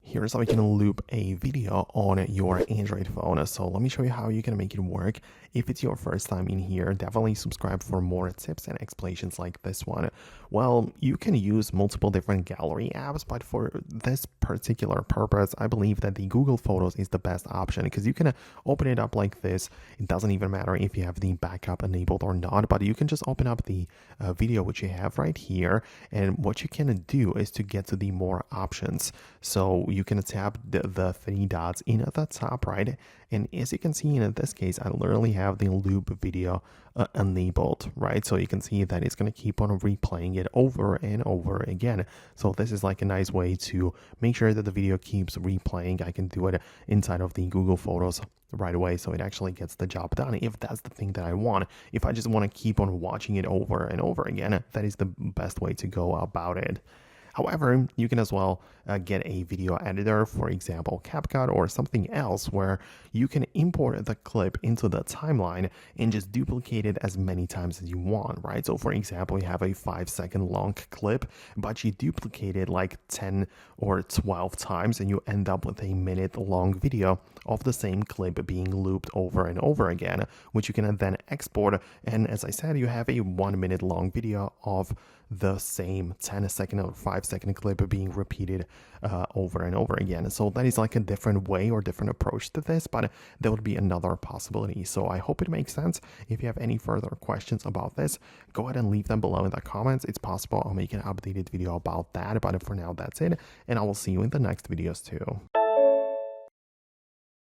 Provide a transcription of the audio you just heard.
Here's how you can loop a video on your Android phone. So let me show you how you can make it work. If it's your first time in here, definitely subscribe for more tips and explanations like this one. Well, you can use multiple different gallery apps, but for this particular purpose, I believe that the Google Photos is the best option because you can open it up like this. It doesn't even matter if you have the backup enabled or not, but you can just open up the video which you have right here. And what you can do is to get to the more options. So you can tap the three dots in at the top right, and as you can see in this case, I literally have the loop video enabled, right? So you can see that it's going to keep on replaying it over and over again. So this is like a nice way to make sure that the video keeps replaying. I can do it inside of the Google Photos right away, so it actually gets the job done if that's the thing that I want. If I just want to keep on watching it over and over again, that is the best way to go about it. However, you can as well get a video editor, for example, CapCut or something else, where you can import the clip into the timeline and just duplicate it as many times as you want, right? So for example, you have a 5-second long clip, but you duplicate it like 10 or 12 times and you end up with a minute-long video of the same clip being looped over and over again, which you can then export. And as I said, you have a 1-minute long video of the same 10-second or 5-second clip being repeated over and over again. So that is like a different way or different approach to this, but there would be another possibility. So I hope it makes sense. If you have any further questions about this, go ahead and leave them below in the comments. It's possible I'll make an updated video about that, but for now, that's it. And I will see you in the next videos too.